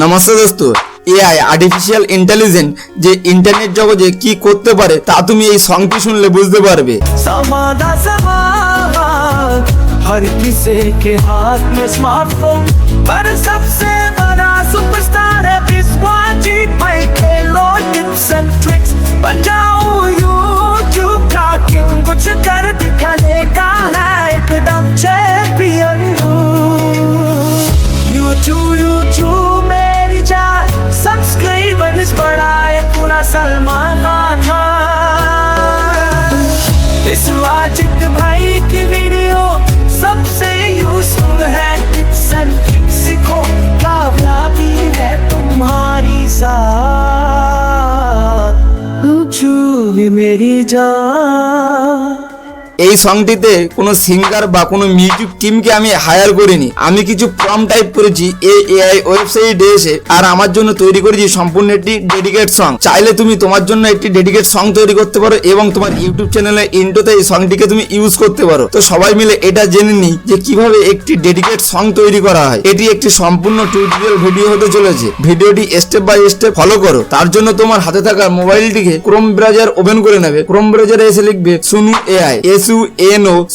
নমস্তে দোস্ত, AI artificial intelligence যে internet জগতে কি করতে পারে তা তুমি এই সংটি শুনলে বুঝতে পারবে। हर किसी के हाथ में स्मार्टफोन पर सबसे बड़ा सुपरस्टार है बिस्वाजी। मैं खेलो टिप्स एंड ट्रिक्स बन जाऊं यूट्यूब का किंग, कुछ कर दिखाने का है एकदम चैंपियन। यूट्यूब मेरी जान, सब्सक्राइबर्स बढ़ाए पूरा सलमान खान। इस वाजिद भाई की वीडियो सबसे यूज़फुल है, टिप्स एंड ट्रिक्स सीखो, कामयाबी है तुम्हारी साथ। यूट्यूब मेरी जान। এই সংটিতে কোনো সিঙ্গার বা কোনো মিউজিক টিমকে আমি হায়ার করিনি, আমি কিছু প্রম্পট টাইপ করেছি এই এআই ওয়েবসাইটে এসে, আর আমার জন্য তৈরি করেছি সম্পূর্ণ একটি ডেডিকেট সং। চাইলে তুমি তোমার জন্য একটি ডেডিকেট সং তৈরি করতে পারো এবং তোমার ইউটিউব চ্যানেলে ইন্ট্রোতে এই সংটিকে তুমি ইউজ করতে পারো। তো সবাই মিলে এটা জেনে নিই যে কিভাবে একটি ডেডিকেট সং তৈরি করা হয়। এটি একটি সম্পূর্ণ টিউটোরিয়াল ভিডিও হতে চলেছে, ভিডিওটি স্টেপ বাই স্টেপ ফলো করো। তার জন্য তোমার হাতে থাকা মোবাইলটিকে ক্রোম ব্রাউজার ওপেন করে নেবে। ক্রোম ব্রাউজারে এসে লিখবে সুনু এআই,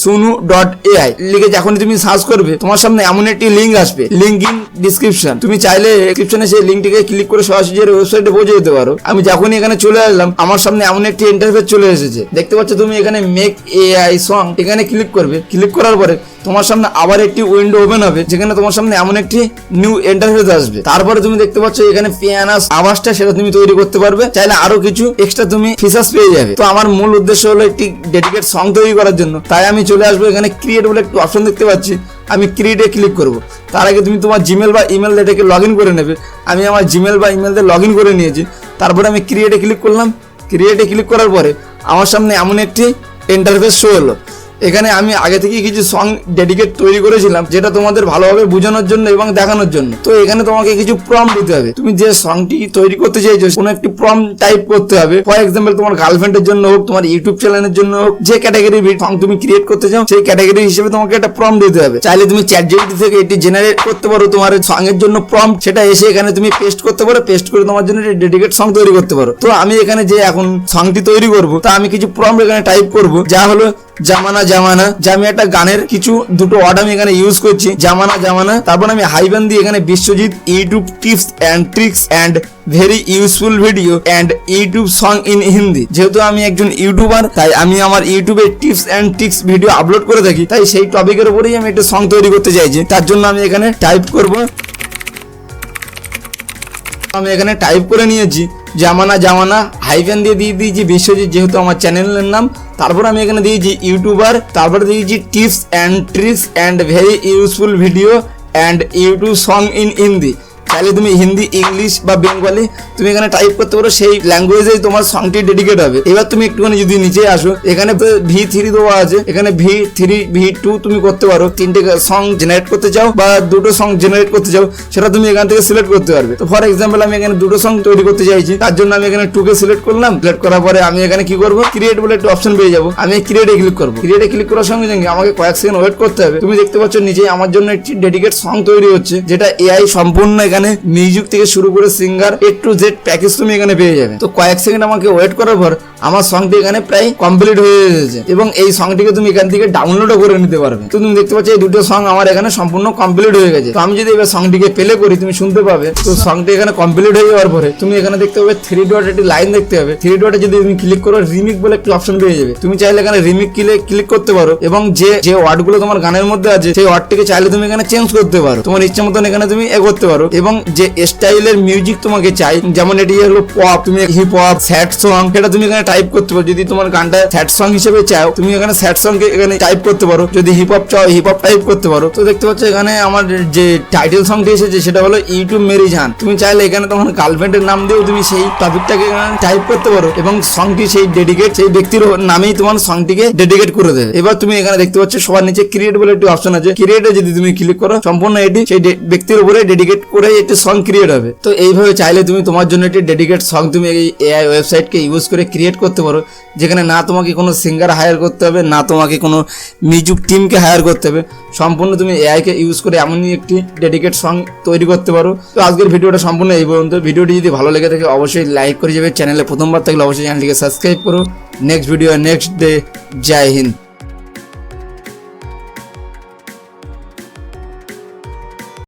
sunu.ai লিখে যখন তুমি সার্চ করবে তোমার সামনে এমন একটি লিংক আসবে, লিংক ইন ডিসক্রিপশন। তুমি চাইলে ডেসক্রিপশনে সেই লিংকটিকে ক্লিক করে সরাসরি ওয়েবসাইটে পৌঁছে যেতে পারো। আমি যখনই এখানে চলে আসলাম আমার সামনে এমন একটি ইন্টারফেস চলে এসেছে, দেখতে পাচ্ছ তুমি এখানে মেক এআই সং এখানে ক্লিক করবে। ক্লিক করার পরে তোমার সামনে আবার একটি উইন্ডো ওপেন হবে যেখানে তোমার সামনে এমন একটি নিউ ইন্টারফেস আসবে। তারপরে তুমি দেখতে পাচ্ছ এখানে পিয়ানাস আওয়াজটা সেটা তুমি তৈরি করতে পারবে, চাইলে আরো কিছু এক্সট্রা তুমি ফিচার্স পেয়ে যাবে। তো আমার মূল উদ্দেশ্য হলো একটি ডেডিকেট সং তৈরি করার জন্য, তাই আমি চলে আসবো এখানে ক্রিয়েট বলে একটি অপশন দেখতে পাচ্ছি, আমি ক্রিয়েটে ক্লিক করব। তার আগে তুমি তোমার জিমেল বা ইমেল এটাকে লগ ইন করে নেবে। আমি আমার জিমেল বা ইমেল দিয়ে লগ ইন করে নিয়েছি। তারপরে আমি ক্রিয়েটে ক্লিক করলাম। ক্রিয়েটে ক্লিক করার পরে আমার সামনে এমন একটি ইন্টারফেস শো হলো। এখানে আমি আগে থেকে কিছু সং ডেডিকেট তৈরি করেছিলাম যেটা তোমাদের ভালোভাবে বোঝানোর জন্য এবং দেখানোর জন্য। তো এখানে তোমাকে কিছু প্রম্পট দিতে হবে, তুমি যে সংটি তৈরি করতে চাইছো কোনো একটি প্রম্পট টাইপ করতে হবে। ফর এক্সাম্পল তোমার গার্লফ্রেন্ডের জন্য হোক, তোমার ইউটিউব চ্যানেলের জন্য হোক, যে ক্যাটাগরি সং তুমি ক্রিয়েট করতে চাও সেই ক্যাটাগরি হিসেবে তোমাকে একটা প্রম্পট দিতে হবে। চাইলে তুমি চ্যাটজিপিটি থেকে এটি জেনারেট করতে পারো তোমার সং এর জন্য প্রম্পট, সেটা এসে এখানে তুমি পেস্ট করতে পারো, পেস্ট করে তোমার জন্য ডেডিকেট সং তৈরি করতে পারো। তো আমি এখানে যে এখন সংটি তৈরি করব তা আমি কিছু প্রম্পট এখানে টাইপ করব, যা হলো জামানা জামানা, যে আমি একটা গানের কিছু দুটো ওয়ার্ড আমি এখানে ইউজ করছি, জামানা জামানা। তারপর আমি হাইবান দিয়ে এখানে Biswajit YouTube tips and tricks and very useful video and YouTube song in Hindi. যেহেতু আমি একজন ইউটিউবার তাই আমি আমার ইউটিউবে tips and tricks video upload করে থাকি, তাই সেই টপিকের উপরেই আমি একটা সং তৈরি করতে চাইছি। তার জন্য আমি এখানে টাইপ করব, আমি এখানে টাইপ করে নিয়েছি জামানা জামানা, হাইফেন দিয়ে দিয়েছি বিশ্বজিৎ যেহেতু আমার চ্যানেলের নাম। তারপর আমি এখানে দিয়েছি ইউটিউবার, তারপরে দিয়েছি tips and tricks and very useful video and YouTube song in Hindi. চাইলে তুমি হিন্দি, ইংলিশ বা বেঙ্গলি তুমি এখানে টাইপ করতে পারো, সেই ল্যাঙ্গুয়েজেই তোমার সংটি ডেডিকেট হবে। এবার তুমি একটুখানি যদি নিচে আসো, এখানে V3 দেওয়া আছে, এখানে V3 V2 তুমি করতে পারো। তিনটে সং জেনারেট করতে চাও বা দুটো সং জেনারেট করতে চাও সেটা তুমি এখান থেকে সিলেক্ট করতে পারবে। তো ফর এক্সাম্পল আমি এখানে দুটো সং তৈরি করতে চাইছি, তার জন্য আমি এখানে 2 কে সিলেক্ট করলাম। সিলেক্ট করার পরে আমি এখানে কি করবো, ক্রিয়েট বলে একটা অপশন পেয়ে যাবো। আমি ক্রিয়েটে ক্লিক করবো। ক্রিয়েটে ক্লিক করার সঙ্গে সঙ্গে আমাকে কয়েক সেকেন্ড ওয়েট করতে হবে। তুমি দেখতে পাচ্ছ নিচে আমার জন্য একটি ডেডিকেট সং তৈরি হচ্ছে, যেটা এআই সম্পূর্ণ এখানে মিউজিক থেকে শুরু করে singer A to Z package তুমি এখানে পেয়ে যাবে। তো কয়েক সেকেন্ড আমাকে ওয়েট করার পর আমার সংটি এখানে প্রায় কমপ্লিট হয়ে এসেছে এবং এই সংটিকে তুমি এখান থেকে ডাউনলোডও করে নিতে পারবে। তো তুমি দেখতে পাচ্ছ এই দুটো সং আমার এখানে সম্পূর্ণ কমপ্লিট হয়ে গেছে। তো আমি যদি এবার সংটিকে প্লে করি তুমি শুনতে পাবে। তো সংটি এখানে কমপ্লিট হয়ে যাওয়ার পরে তুমি এখানে দেখতে পাবে 3 ডট একটি লাইন দেখতে হবে। 3 ডটে যদি তুমি ক্লিক করো রিমিক বলে একটি অপশন পেয়ে যাবে। তুমি চাইলে এখানে রিমিক ক্লিক করতে পারো এবং যে ওয়ার্ডগুলো তোমার গানের মধ্যে আছে সেই ওয়ার্ডটিকে চাইলে তুমি এখানে চেঞ্জ করতে পারো, তোমার ইচ্ছা মতন এখানে তুমি করতে পারো। এবং যে স্টাইলের মিউজিক তোমাকে চাই, যেমন এটি হলো পপ, তুমি হিপ হপ, স্যাড সং, সেটা তুমি এখানে টাইপ করতে পারো। যদি তোমার গানটা স্যাড সং হিসেবে চাও তুমি এখানে স্যাড সং কে এখানে টাইপ করতে পারো। যদি হিপ হপ চাও হিপ হপ টাইপ করতে পারো। তো দেখতে পাচ্ছ এখানে আমার যে টাইটেল সংটি এসেছে সেটা হলো ইউটিউব মেরি জান। তুমি চাইলে এখানে তোমার গার্লফ্রেন্ডের নাম দিয়েও তুমি সেই টপিকটাকে এখানে টাইপ করতে পারো এবং সংটি সেই ডেডিকেট সেই ব্যক্তির নামেই তোমার সংটিকে ডেডিকেট করে দেবে। এবার তুমি এখানে দেখতে পাচ্ছ সবার নিচে ক্রিয়েট বলে একটি অপশন আছে। ক্রিয়েটে যদি তুমি ক্লিক করো সম্পূর্ণ এটি সেই ব্যক্তির উপরে ডেডিকেট করে একটি সং ক্রিয়েট হবে। তো এইভাবে চাইলে তুমি তোমার জন্য একটি ডেডিকেট সং তুমি এই এআই ওয়েবসাইটকে ইউজ করে ক্রিয়েট করতে পারো, যেখানে না তোমাকে কোনো সিঙ্গার হায়ার করতে হবে, না তোমাকে কোনো মিউজিক টিমকে হায়ার করতে হবে, সম্পূর্ণ তুমি এআইকে ইউজ করে এমনই একটি ডেডিকেট সং তৈরি করতে পারো। তো আজকের ভিডিওটা সম্পূর্ণ এই পর্যন্ত। ভিডিওটি যদি ভালো লেগে থাকে অবশ্যই লাইক করে যাবে, চ্যানেলে প্রথমবার থাকলে অবশ্যই চ্যানেলটিকে সাবস্ক্রাইব করো। Next video next day. জয় হিন্দ।